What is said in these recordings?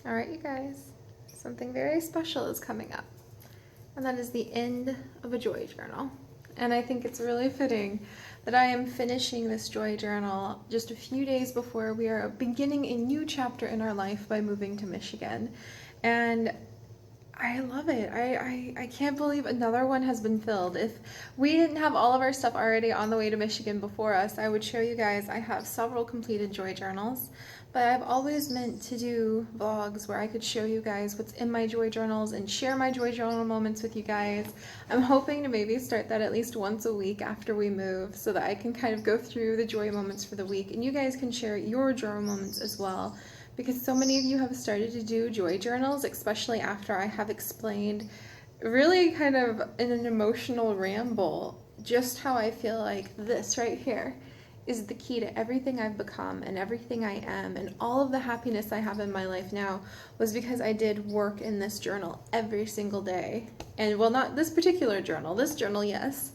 All right, you guys, something very special is coming up, and that is the end of a joy journal. And I think it's really fitting that I am finishing this joy journal just a few days before we are beginning a new chapter in our life by moving to Michigan. And I love it. I can't believe another one has been filled. If we didn't have all of our stuff already on the way to Michigan before us, I would show you guys. I have several completed joy journals, but I've always meant to do vlogs where I could show you guys what's in my joy journals and share my joy journal moments with you guys. I'm hoping to maybe start that at least once a week after we move so that I can kind of go through the joy moments for the week and you guys can share your joy moments as well, because so many of you have started to do joy journals, especially after I have explained really kind of in an emotional ramble just how I feel like this right here is the key to everything I've become and everything I am, and all of the happiness I have in my life now was because I did work in this journal every single day. And well, not this particular journal, this journal, yes,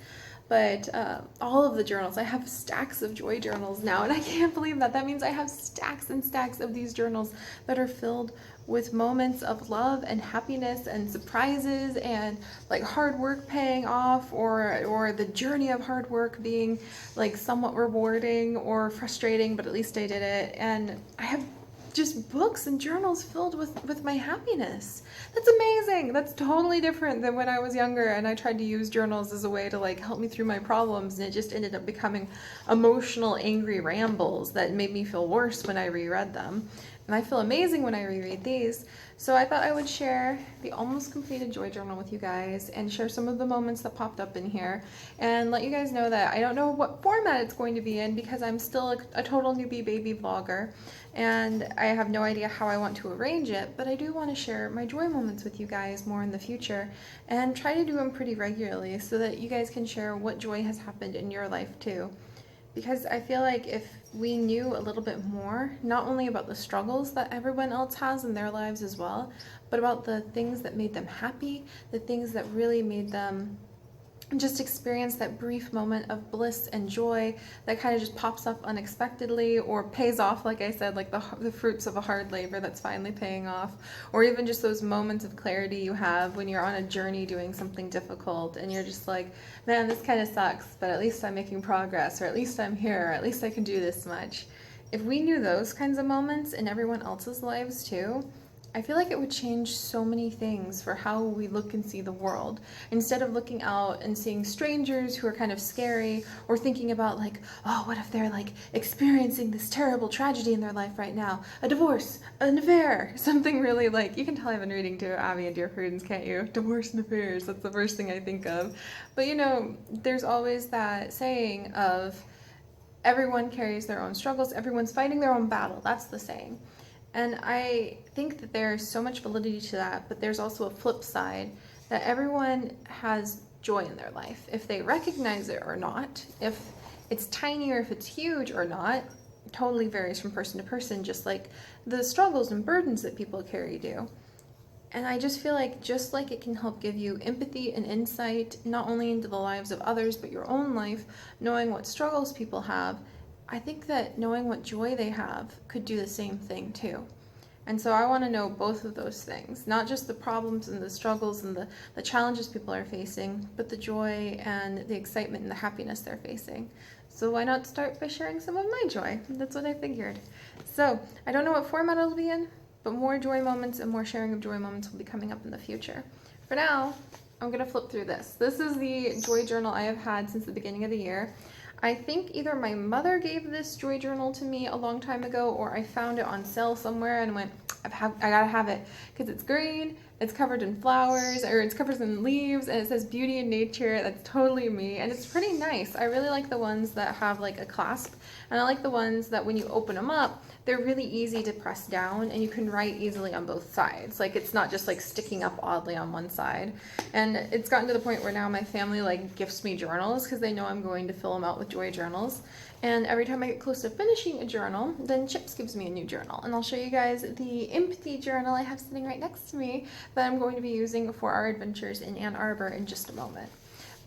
but all of the journals. I have stacks of joy journals now, and I can't believe that. That means I have stacks and stacks of these journals that are filled with moments of love and happiness and surprises and like hard work paying off, or the journey of hard work being like somewhat rewarding or frustrating, but at least I did it. And I have just books and journals filled with my happiness. That's amazing. That's totally different than when I was younger and I tried to use journals as a way to like help me through my problems, and it just ended up becoming emotional, angry rambles that made me feel worse when I reread them. And I feel amazing when I reread these. So I thought I would share the almost completed joy journal with you guys and share some of the moments that popped up in here and let you guys know that I don't know what format it's going to be in because I'm still a total newbie baby vlogger and I have no idea how I want to arrange it, but I do want to share my joy moments with you guys more in the future and try to do them pretty regularly so that you guys can share what joy has happened in your life too. Because I feel like if we knew a little bit more, not only about the struggles that everyone else has in their lives as well, but about the things that made them happy, the things that really made them just experience that brief moment of bliss and joy that kind of just pops up unexpectedly or pays off, like I said, like the fruits of a hard labor that's finally paying off, or even just those moments of clarity you have when you're on a journey doing something difficult and you're just like, man, this kind of sucks, but at least I'm making progress, or at least I'm here, or at least I can do this much. If we knew those kinds of moments in everyone else's lives too, I feel like it would change so many things for how we look and see the world. Instead of looking out and seeing strangers who are kind of scary, or thinking about like, oh, what if they're like experiencing this terrible tragedy in their life right now? A divorce, an affair, something really like, you can tell I've been reading to Abby and Dear Prudence, can't you? Divorce and affairs, that's the first thing I think of. But you know, there's always that saying of everyone carries their own struggles, everyone's fighting their own battle, that's the saying. And I think that there's so much validity to that, but there's also a flip side that everyone has joy in their life. If they recognize it or not, if it's tiny or if it's huge or not, totally varies from person to person, just like the struggles and burdens that people carry do. And I just feel like just like it can help give you empathy and insight, not only into the lives of others, but your own life, knowing what struggles people have, I think that knowing what joy they have could do the same thing too. And so I want to know both of those things, not just the problems and the struggles and the challenges people are facing, but the joy and the excitement and the happiness they're facing. So why not start by sharing some of my joy? That's what I figured. So I don't know what format it'll be in, but more joy moments and more sharing of joy moments will be coming up in the future. For now, I'm going to flip through this. This is the joy journal I have had since the beginning of the year. I think either my mother gave this joy journal to me a long time ago, or I found it on sale somewhere and went, I gotta have it, because it's green, it's covered in flowers, or it's covered in leaves, and it says beauty in nature. That's totally me, and it's pretty nice. I really like the ones that have like a clasp, and I like the ones that when you open them up, they're really easy to press down and you can write easily on both sides. Like it's not just like sticking up oddly on one side. And it's gotten to the point where now my family like gifts me journals because they know I'm going to fill them out with joy journals. And every time I get close to finishing a journal, then Chips gives me a new journal. And I'll show you guys the empty journal I have sitting right next to me that I'm going to be using for our adventures in Ann Arbor in just a moment.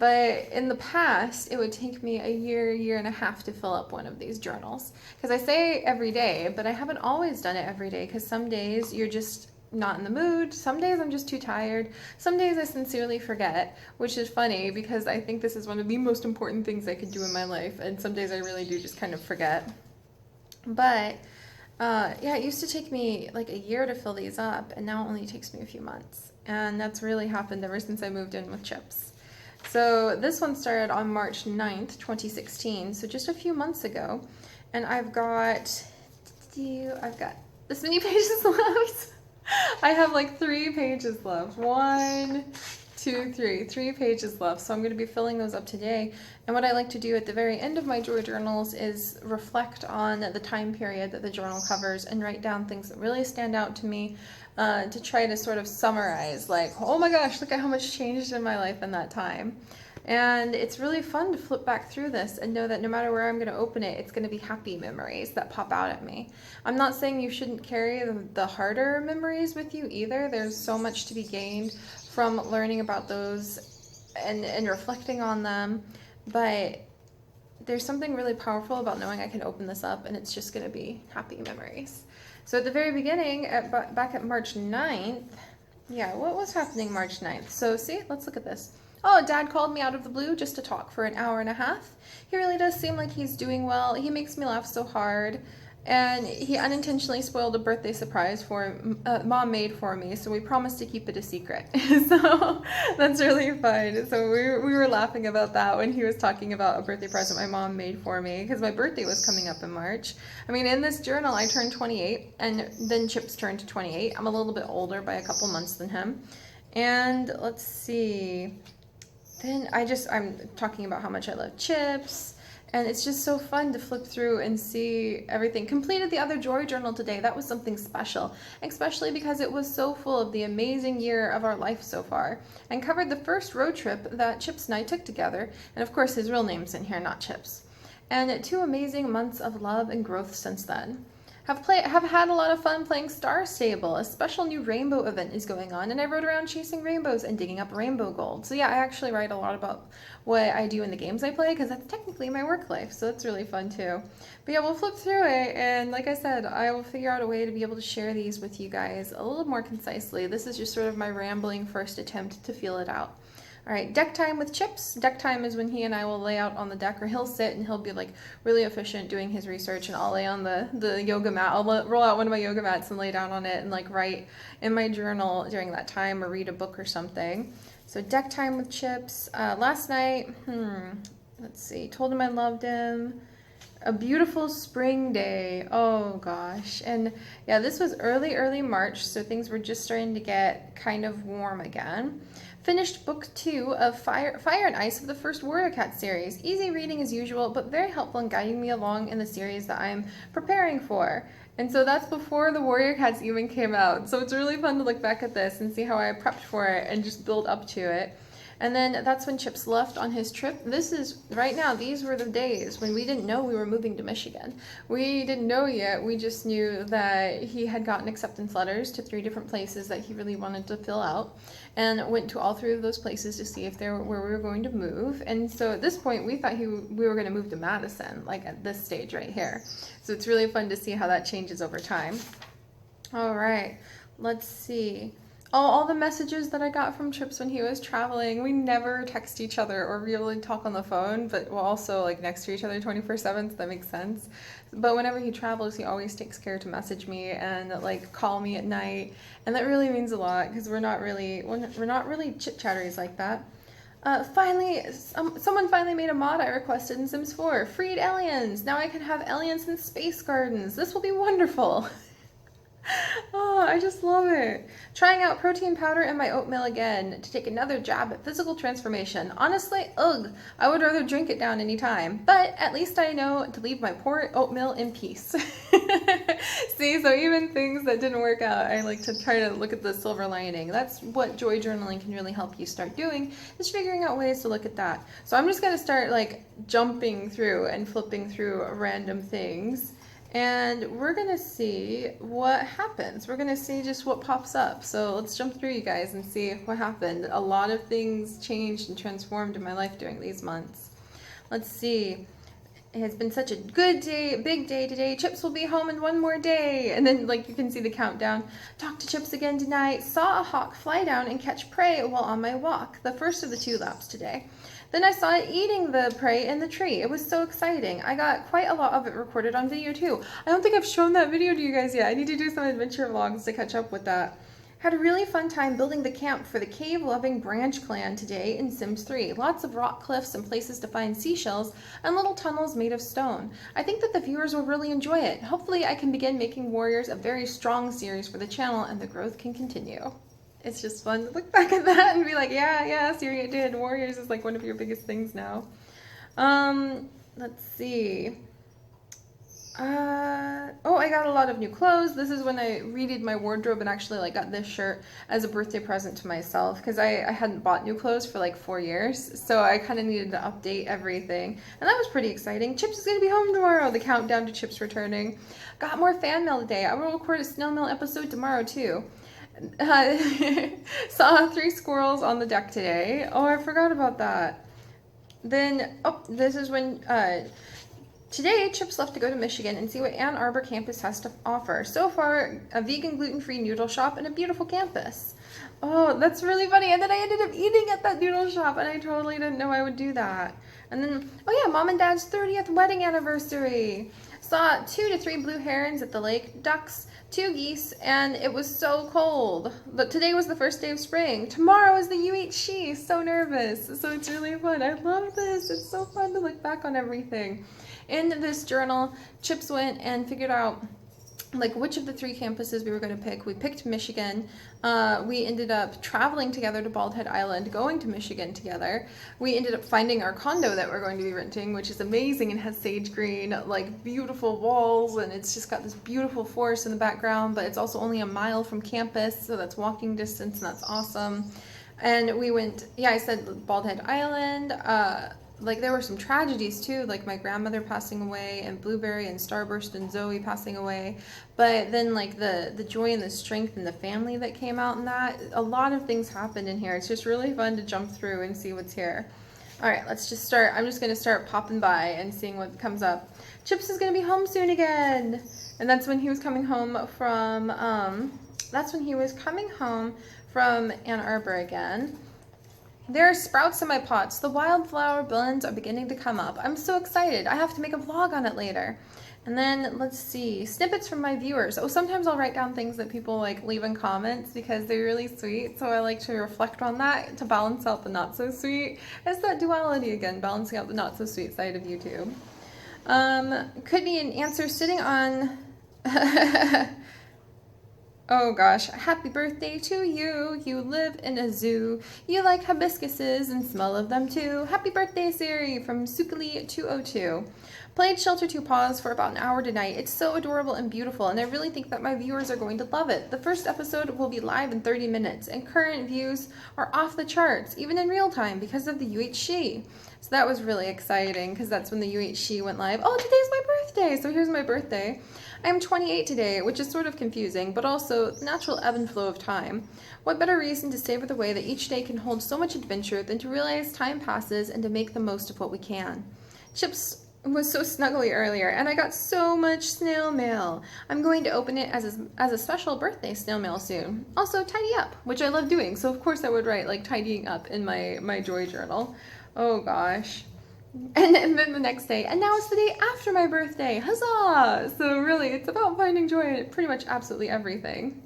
But in the past, it would take me a year and a half to fill up one of these journals. Because I say every day, but I haven't always done it every day, because some days you're just not in the mood. Some days I'm just too tired. Some days I sincerely forget, which is funny because I think this is one of the most important things I could do in my life. And some days I really do just kind of forget. But yeah, it used to take me like a year to fill these up, and now it only takes me a few months. And that's really happened ever since I moved in with Chips. So this one started on March 9th, 2016, so just a few months ago. And I've got this many pages left. I have like 3 pages left. 1, 2, 3. 3 pages left. So I'm going to be filling those up today. And what I like to do at the very end of my joy journals is reflect on the time period that the journal covers and write down things that really stand out to me, to try to sort of summarize, like, oh my gosh, look at how much changed in my life in that time. And it's really fun to flip back through this and know that no matter where I'm going to open it, it's going to be happy memories that pop out at me. I'm not saying you shouldn't carry the harder memories with you either. There's so much to be gained from learning about those and reflecting on them. But there's something really powerful about knowing I can open this up and it's just going to be happy memories. So at the very beginning, back at March 9th, yeah, what was happening March 9th? So see, let's look at this. Oh, Dad called me out of the blue just to talk for an hour and a half. He really does seem like he's doing well. He makes me laugh so hard. And he unintentionally spoiled a birthday surprise Mom made for me, so we promised to keep it a secret. So that's really fun. So we were laughing about that when he was talking about a birthday present my mom made for me, because my birthday was coming up in March. I mean, in this journal, I turned 28, and then Chips turned 28. I'm a little bit older by a couple months than him. And let's see. Then I'm talking about how much I love Chips. And it's just so fun to flip through and see everything. Completed the other joy journal today. That was something special, especially because it was so full of the amazing year of our life so far, and covered the first road trip that Chips and I took together. And of course, his real name's in here, not Chips. And 2 amazing months of love and growth since then. Have had a lot of fun playing Star Stable. A special new rainbow event is going on, and I rode around chasing rainbows and digging up rainbow gold. So yeah, I actually write a lot about what I do in the games I play, because that's technically my work life, so that's really fun too. But yeah, we'll flip through it, and like I said, I will figure out a way to be able to share these with you guys a little more concisely. This is just sort of my rambling first attempt to feel it out. All right, deck time with Chips. Deck time is when he and I will lay out on the deck, or he'll sit and he'll be like really efficient doing his research, and I'll lay on the yoga mat. I'll roll out one of my yoga mats and lay down on it and like write in my journal during that time, or read a book or something. So deck time with Chips. Last night, let's see, told him I loved him. A beautiful spring day. Oh gosh. And yeah, this was early March, so things were just starting to get kind of warm again. Finished book 2 of Fire and Ice of the first Warrior Cat series. Easy reading as usual, but very helpful in guiding me along in the series that I'm preparing for. And so that's before the Warrior Cats even came out. So it's really fun to look back at this and see how I prepped for it and just build up to it. And then that's when Chips left on his trip. This is, right now, these were the days when we didn't know we were moving to Michigan. We didn't know yet. We just knew that he had gotten acceptance letters to 3 different places that he really wanted to fill out, and went to all 3 of those places to see if they were where we were going to move. And so at this point, we thought we were going to move to Madison, like at this stage right here. So it's really fun to see how that changes over time. All right, let's see. All the messages that I got from Chips when he was traveling. We never text each other or really talk on the phone, but we're also like next to each other 24/7, so that makes sense. But whenever he travels, he always takes care to message me and like call me at night, and that really means a lot, because we're not really chit-chatteries like that. Finally, someone finally made a mod I requested in Sims 4. Freed aliens! Now I can have aliens in space gardens. This will be wonderful. Oh, I just love it. Trying out protein powder in my oatmeal again to take another jab at physical transformation. Honestly, ugh, I would rather drink it down any time, but at least I know to leave my poor oatmeal in peace. See, so even things that didn't work out, I like to try to look at the silver lining. That's what joy journaling can really help you start doing, is figuring out ways to look at that. So I'm just going to start like jumping through and flipping through random things. and we're gonna see what happens. We're gonna see just what pops up. So let's jump through, you guys, and see what happened. A lot of things changed and transformed in my life during these months. Let's see. It has been such a good day, big day today. Chips will be home in one more day. And then, like, you can see the countdown. Talk to Chips again tonight. Saw a hawk fly down and catch prey while on my walk. The first of the 2 laps today. Then I saw it eating the prey in the tree. It was so exciting. I got quite a lot of it recorded on video too. I don't think I've shown that video to you guys yet. I need to do some adventure vlogs to catch up with that. Had a really fun time building the camp for the cave-loving branch clan today in Sims 3. Lots of rock cliffs and places to find seashells and little tunnels made of stone. I think that the viewers will really enjoy it. Hopefully I can begin making Warriors a very strong series for the channel and the growth can continue. It's just fun to look back at that and be like, yeah, Seri, it did. Warriors is like one of your biggest things now. Let's see. Oh, I got a lot of new clothes. This is when I redid my wardrobe and actually like got this shirt as a birthday present to myself because I hadn't bought new clothes for like 4 years, so I kind of needed to update everything, and that was pretty exciting. Chips is gonna be home tomorrow. The countdown to Chips returning. Got more fan mail today. I will record a snail mail episode tomorrow too. Saw 3 squirrels on the deck today. Oh, I forgot about that. Then, oh, this is when today, Chips left to go to Michigan and see what Ann Arbor campus has to offer. So far, a vegan gluten-free noodle shop and a beautiful campus. Oh, that's really funny. And then I ended up eating at that noodle shop and I totally didn't know I would do that. And then, oh yeah, Mom and Dad's 30th wedding anniversary. Saw 2 to 3 blue herons at the lake, ducks, 2 geese, and it was so cold. But today was the first day of spring. Tomorrow is the UHC. So nervous. So it's really fun. I love this. It's so fun to look back on everything. In this journal, Chips went and figured out like which of the 3 campuses we were going to pick. We picked Michigan. We ended up traveling together to Baldhead Island, going to Michigan together. We ended up finding our condo that we're going to be renting, which is amazing and has sage green, like beautiful walls, and it's just got this beautiful forest in the background, but it's also only a mile from campus, so that's walking distance, and that's awesome. And we went, yeah, I said Baldhead Island. Like there were some tragedies too, like my grandmother passing away and Blueberry and Starburst and Zoe passing away. But then like the joy and the strength and the family that came out in that, a lot of things happened in here. It's just really fun to jump through and see what's here. All right, let's just start. I'm just going to start popping by and seeing what comes up. Chips is going to be home soon again. And that's when he was coming home from, Ann Arbor again. There are sprouts in my pots. The wildflower blends are beginning to come up. I'm so excited. I have to make a vlog on it later. And then let's see, snippets from my viewers. Oh, sometimes I'll write down things that people like leave in comments because they're really sweet. So I like to reflect on that to balance out the not so sweet. It's that duality again, balancing out the not so sweet side of YouTube. Could be an answer sitting on oh gosh, happy birthday to you. You live in a zoo. You like hibiscuses and smell of them too. Happy birthday, Seri, from Sukali202. Played Shelter 2 Paws for about an hour tonight. It's so adorable and beautiful, and I really think that my viewers are going to love it. The first episode will be live in 30 minutes, and current views are off the charts, even in real time, because of the UHC. So that was really exciting, because that's when the UHC went live. Oh, today's my birthday! So here's my birthday. I am 28 today, which is sort of confusing, but also the natural ebb and flow of time. What better reason to savor the way that each day can hold so much adventure than to realize time passes and to make the most of what we can. Chips was so snuggly earlier, and I got so much snail mail. I'm going to open it as a special birthday snail mail soon. Also, tidy up, which I love doing, so of course I would write like tidying up in my joy journal. Oh gosh. And then the next day, and now it's the day after my birthday. Huzzah! So really, it's about finding joy in pretty much absolutely everything.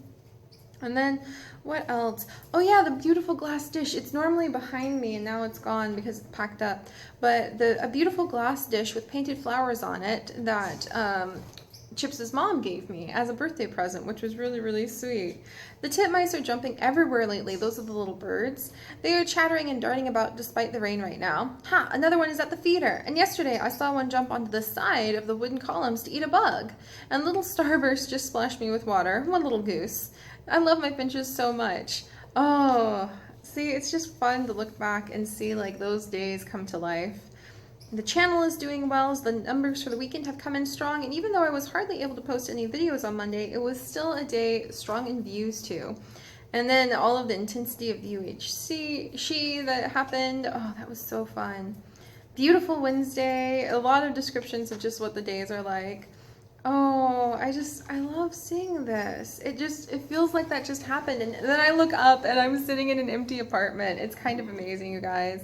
And then, what else? Oh yeah, the beautiful glass dish. It's normally behind me, and now it's gone because it's packed up. But a beautiful glass dish with painted flowers on it that Chips' mom gave me as a birthday present, which was really, really sweet. The titmice are jumping everywhere lately. Those are the little birds. They are chattering and darting about despite the rain right now. Ha! Another one is at the feeder. And yesterday I saw one jump onto the side of the wooden columns to eat a bug. And little Starburst just splashed me with water. One little goose. I love my finches so much. Oh, see, it's just fun to look back and see like those days come to life. The channel is doing well, as the numbers for the weekend have come in strong, and even though I was hardly able to post any videos on Monday, it was still a day strong in views too. And then all of the intensity of the UHC that happened, oh, that was so fun. Beautiful Wednesday, a lot of descriptions of just what the days are like. Oh, I love seeing this. It feels like that just happened. And then I look up and I'm sitting in an empty apartment. It's kind of amazing, you guys.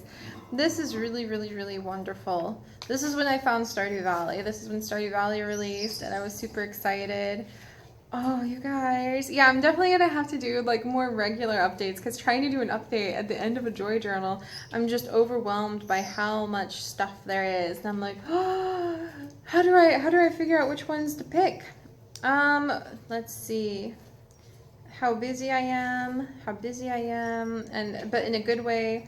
This is really, really, really wonderful. This is when I found Stardew Valley. This is when Stardew Valley released and I was super excited. Oh, you guys. Yeah, I'm definitely going to have to do like more regular updates, because trying to do an update at the end of a joy journal, I'm just overwhelmed by how much stuff there is. And I'm like, oh, how do I figure out which ones to pick? Let's see. How busy I am, but in a good way.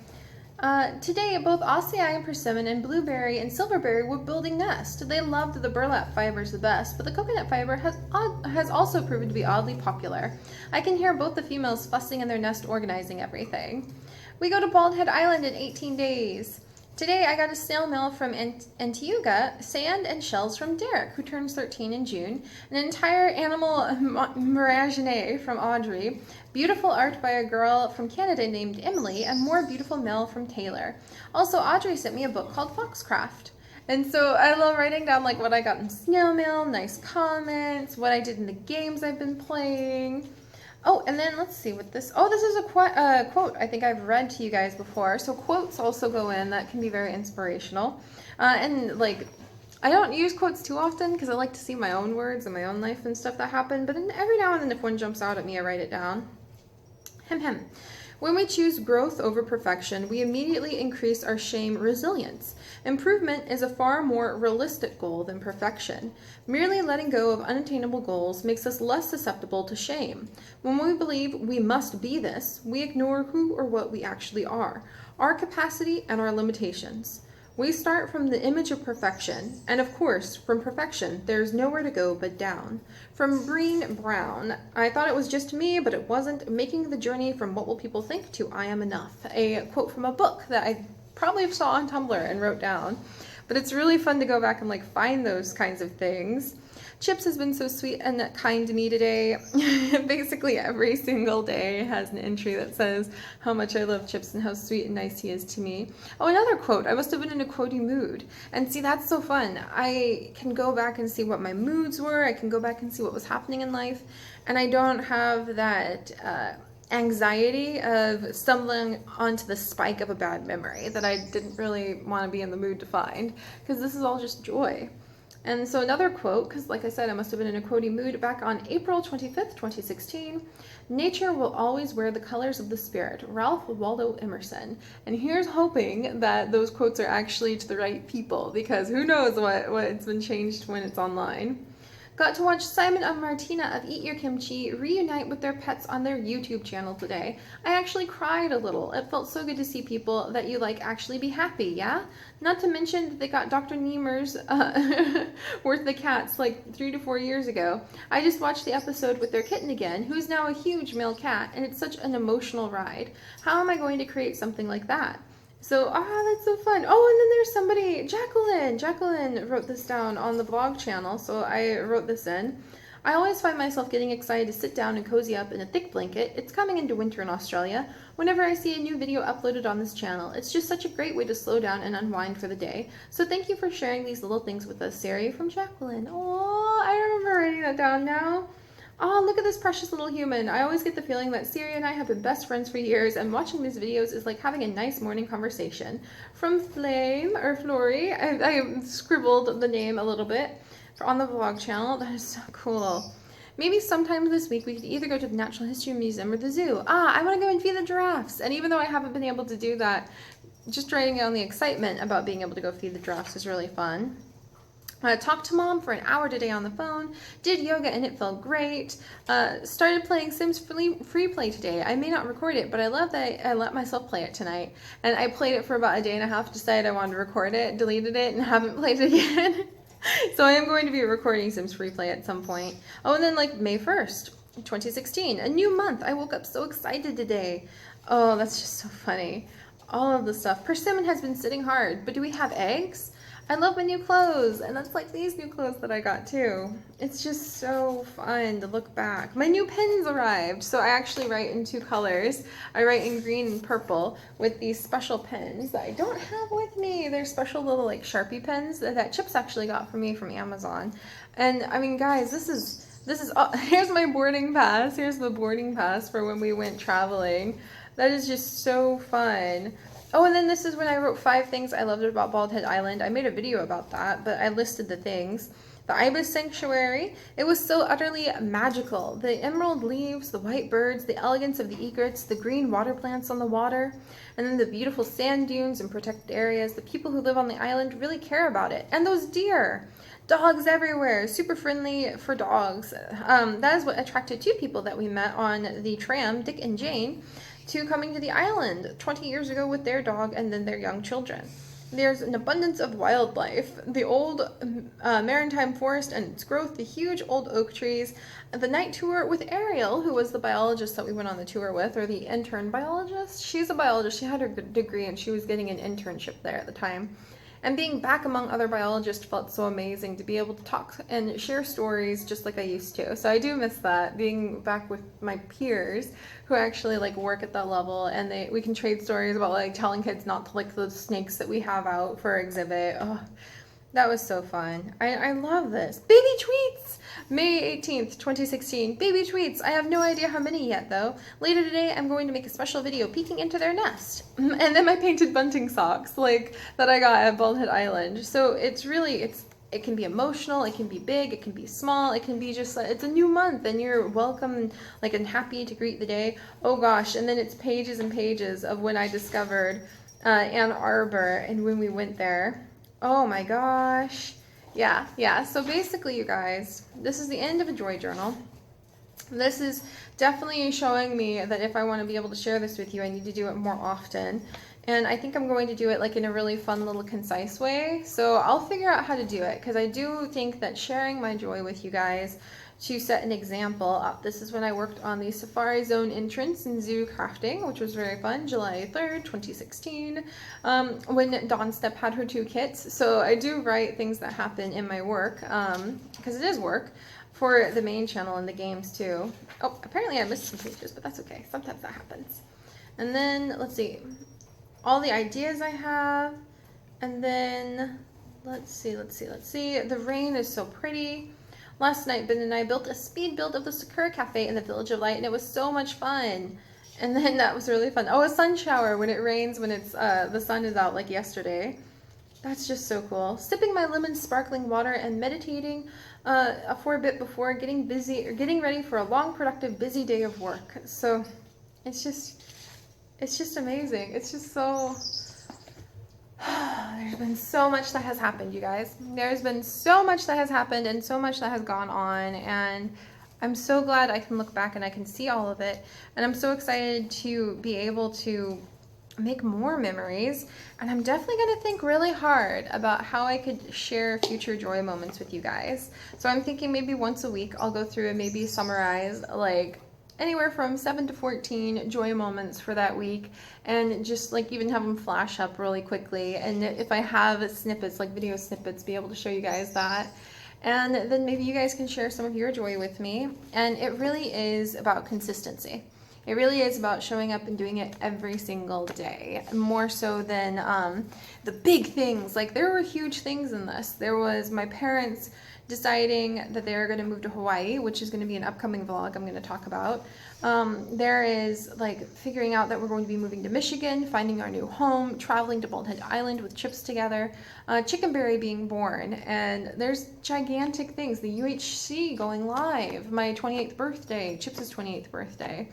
Today, both Oceaean persimmon and blueberry and silverberry were building nests. They loved the burlap fibers the best, but the coconut fiber has also proven to be oddly popular. I can hear both the females fussing in their nest, organizing everything. We go to Baldhead Island in 18 days. Today, I got a snail mail from Antigua, sand and shells from Derek, who turns 13 in June, an entire animal menagerie from Audrey, beautiful art by a girl from Canada named Emily, and more beautiful mail from Taylor. Also, Audrey sent me a book called Foxcraft. And so I love writing down like what I got in snail mail, nice comments, what I did in the games I've been playing. Oh, and then let's see what this... Oh, this is a quote I think I've read to you guys before. So quotes also go in. That can be very inspirational. And, like, I don't use quotes too often because I like to see my own words and my own life and stuff that happen. But then every now and then if one jumps out at me, I write it down. Hem. When we choose growth over perfection, we immediately increase our shame resilience. Improvement is a far more realistic goal than perfection. Merely letting go of unattainable goals makes us less susceptible to shame. When we believe we must be this, we ignore who or what we actually are, our capacity and our limitations. We start from the image of perfection, and of course, from perfection, there's nowhere to go but down. From Breen Brown, I thought it was just me, but it wasn't. Making the journey from what will people think to I am enough. A quote from a book that I probably saw on Tumblr and wrote down. But it's really fun to go back and like find those kinds of things. Chips has been so sweet and kind to me today. Basically every single day has an entry that says how much I love Chips and how sweet and nice he is to me. Oh, another quote. I must have been in a quotey mood. And see, that's so fun. I can go back and see what my moods were. I can go back and see what was happening in life. And I don't have that anxiety of stumbling onto the spike of a bad memory that I didn't really want to be in the mood to find. Because this is all just joy. And so another quote, because like I said, I must have been in a quotey mood back on April 25th, 2016. Nature will always wear the colors of the spirit. Ralph Waldo Emerson. And here's hoping that those quotes are actually to the right people, because who knows what's been changed when it's online. Got to watch Simon and Martina of Eat Your Kimchi reunite with their pets on their YouTube channel today. I actually cried a little. It felt so good to see people that you like actually be happy, yeah? Not to mention that they got Dr. Niemer's Worth the Cats like 3 to 4 years ago. I just watched the episode with their kitten again, who's now a huge male cat, and it's such an emotional ride. How am I going to create something like that? So, that's so fun. Oh, and then there's somebody, Jacqueline. Jacqueline wrote this down on the blog channel, so I wrote this in. I always find myself getting excited to sit down and cozy up in a thick blanket. It's coming into winter in Australia. Whenever I see a new video uploaded on this channel, it's just such a great way to slow down and unwind for the day. So thank you for sharing these little things with us, Seri, from Jacqueline. Oh, I remember writing that down now. Oh, look at this precious little human. I always get the feeling that Seri and I have been best friends for years, and watching these videos is like having a nice morning conversation. From Flame, or Flory, I scribbled the name a little bit on the vlog channel. That is so cool. Maybe sometime this week we could either go to the Natural History Museum or the zoo. I want to go and feed the giraffes. And even though I haven't been able to do that, just writing down the excitement about being able to go feed the giraffes is really fun. I talked to Mom for an hour today on the phone, did yoga and it felt great, started playing Sims Free Play today. I may not record it, but I love that I let myself play it tonight. And I played it for about a day and a half, decided I wanted to record it, deleted it, and haven't played it again. So I am going to be recording Sims Free Play at some point. Oh, and then like May 1st, 2016, a new month. I woke up so excited today. Oh, that's just so funny. All of the stuff. Persimmon has been sitting hard, but do we have eggs? I love my new clothes, and that's like these new clothes that I got too. It's just so fun to look back. My new pens arrived, so I actually write in 2 colors. I write in green and purple with these special pens that I don't have with me. They're special little like Sharpie pens that Chips actually got for me from Amazon. And I mean, guys, this is here's my boarding pass. Here's the boarding pass for when we went traveling. That is just so fun. Oh, and then this is when I wrote 5 things I loved about Baldhead Island. I made a video about that, but I listed the things. The ibis sanctuary, it was so utterly magical. The emerald leaves, the white birds, the elegance of the egrets, the green water plants on the water, and then the beautiful sand dunes and protected areas. The people who live on the island really care about it. And those deer. Dogs everywhere, super friendly for dogs. That is what attracted 2 people that we met on the tram, Dick and Jane, to coming to the island 20 years ago with their dog and then their young children. There's an abundance of wildlife. The old maritime forest and its growth, the huge old oak trees, the night tour with Ariel, who was the biologist that we went on the tour with, or the intern biologist. She's a biologist. She had her degree and she was getting an internship there at the time. And being back among other biologists felt so amazing to be able to talk and share stories just like I used to. So I do miss that, being back with my peers who actually like work at that level, and we can trade stories about like telling kids not to lick the snakes that we have out for exhibit. Oh, that was so fun. I love this. Baby tweets! May 18th, 2016. Baby tweets. I have no idea how many yet, though. Later today, I'm going to make a special video peeking into their nest. And then my painted bunting socks, like, that I got at Baldhead Island. So it's really, it can be emotional, it can be big, it can be small, it can be just, it's a new month, and you're welcome, like, and happy to greet the day. Oh, gosh. And then it's pages and pages of when I discovered Ann Arbor and when we went there. Oh my gosh. Yeah. So basically, you guys, this is the end of a joy journal. This is definitely showing me that if I want to be able to share this with you, I need to do it more often. And I think I'm going to do it like in a really fun little concise way. So I'll figure out how to do it, because I do think that sharing my joy with you guys to set an example. This is when I worked on the Safari Zone entrance in zoo crafting, which was very fun, July 3rd, 2016, when Dawn Step had her 2 kits. So I do write things that happen in my work, because it is work, for the main channel and the games too. Oh, apparently I missed some pages, but that's okay. Sometimes that happens. And then, let's see, all the ideas I have, and then, let's see. The rain is so pretty. Last night, Ben and I built a speed build of the Sakura Cafe in the Village of Light, and it was so much fun. And then that was really fun. Oh, a sun shower when it rains, when it's the sun is out, like yesterday. That's just so cool. Sipping my lemon sparkling water and meditating for a bit before getting ready for a long, productive, busy day of work. So it's just amazing. It's just so... There's been so much that has happened, you guys. There's been so much that has happened and so much that has gone on, and I'm so glad I can look back and I can see all of it, and I'm so excited to be able to make more memories, and I'm definitely going to think really hard about how I could share future joy moments with you guys. So I'm thinking maybe once a week I'll go through and maybe summarize like anywhere from 7 to 14 joy moments for that week, and just like even have them flash up really quickly, and if I have snippets, like video snippets, be able to show you guys that. And then maybe you guys can share some of your joy with me. And it really is about consistency. It really is about showing up and doing it every single day, more so than the big things. Like, there were huge things in this. There was my parents deciding that they're going to move to Hawaii, which is going to be an upcoming vlog I'm going to talk about. There is like figuring out that we're going to be moving to Michigan, finding our new home, traveling to Baldhead Island with Chips together, Chickenberry being born, and there's gigantic things. The UHC going live, my 28th birthday, Chips' 28th birthday.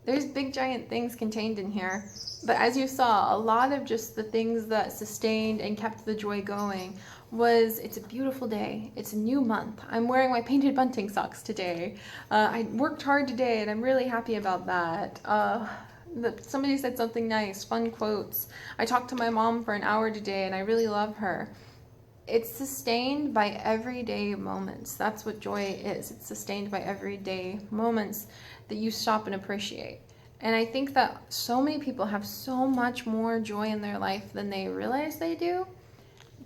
There's big giant things contained in here. But as you saw, a lot of just the things that sustained and kept the joy going was, it's a beautiful day. It's a new month. I'm wearing my painted bunting socks today. I worked hard today, and I'm really happy about that. Somebody said something nice, fun quotes. I talked to my mom for an hour today, and I really love her. It's sustained by everyday moments. That's what joy is. It's sustained by everyday moments that you stop and appreciate. And I think that so many people have so much more joy in their life than they realize they do.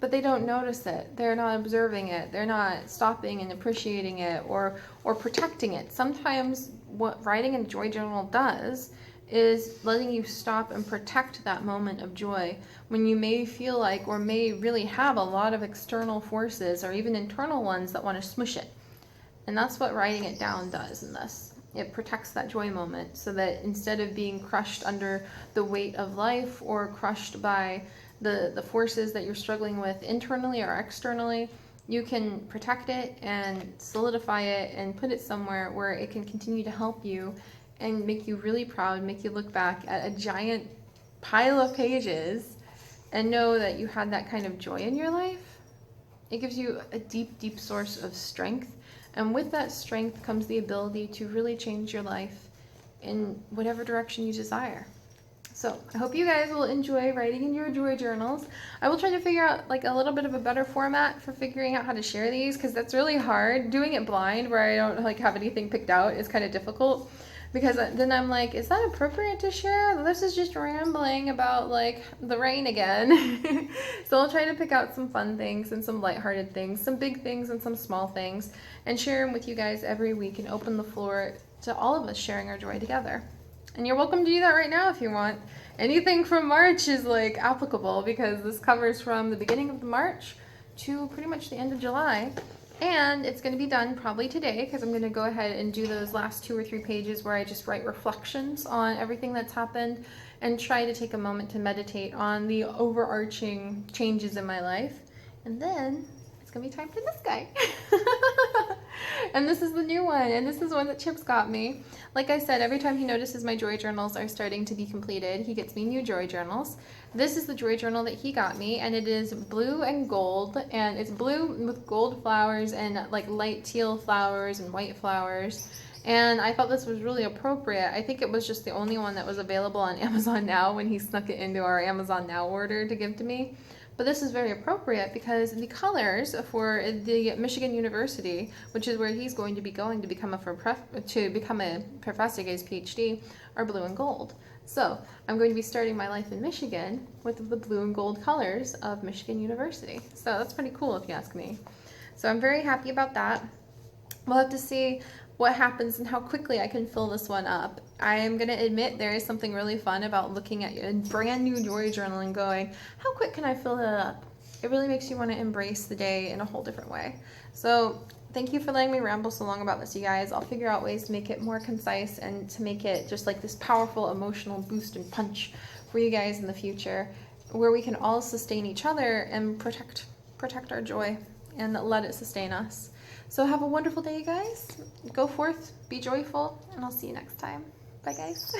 but they don't notice it. They're not observing it. They're not stopping and appreciating it or protecting it. Sometimes what writing in a joy journal does is letting you stop and protect that moment of joy when you may feel like, or may really have a lot of external forces or even internal ones that want to smush it. And that's what writing it down does in this. It protects that joy moment so that instead of being crushed under the weight of life or crushed by the forces that you're struggling with internally or externally, you can protect it and solidify it and put it somewhere where it can continue to help you and make you really proud, make you look back at a giant pile of pages and know that you had that kind of joy in your life. It gives you a deep, deep source of strength. And with that strength comes the ability to really change your life in whatever direction you desire. So I hope you guys will enjoy writing in your joy journals. I will try to figure out like a little bit of a better format for figuring out how to share these, because that's really hard. Doing it blind where I don't like have anything picked out is kind of difficult, because then I'm like, is that appropriate to share? This is just rambling about like the rain again. So I'll try to pick out some fun things and some lighthearted things, some big things and some small things, and share them with you guys every week and open the floor to all of us sharing our joy together. And you're welcome to do that right now if you want. Anything from March is like applicable, because this covers from the beginning of March to pretty much the end of July. And it's going to be done probably today, because I'm going to go ahead and do those last 2 or 3 pages where I just write reflections on everything that's happened and try to take a moment to meditate on the overarching changes in my life. And then it's going to be time for this guy. And this is the new one, and this is one that Chip's got me. Like I said, every time he notices my joy journals are starting to be completed, he gets me new joy journals. This is the joy journal that he got me, and it is blue and gold, and it's blue with gold flowers and like light teal flowers and white flowers. And I thought this was really appropriate. I think it was just the only one that was available on Amazon Now when he snuck it into our Amazon Now order to give to me. But this is very appropriate because the colors for the Michigan University, which is where he's going to be going to become a professor, get his PhD, are blue and gold. So I'm going to be starting my life in Michigan with the blue and gold colors of Michigan University. So that's pretty cool if you ask me. So I'm very happy about that. We'll have to see what happens and how quickly I can fill this one up. I am going to admit there is something really fun about looking at a brand new joy journal and going, how quick can I fill it up? It really makes you want to embrace the day in a whole different way. So thank you for letting me ramble so long about this, you guys. I'll figure out ways to make it more concise and to make it just like this powerful emotional boost and punch for you guys in the future, where we can all sustain each other and protect our joy and let it sustain us. So have a wonderful day, you guys. Go forth, be joyful, and I'll see you next time. Bye, guys.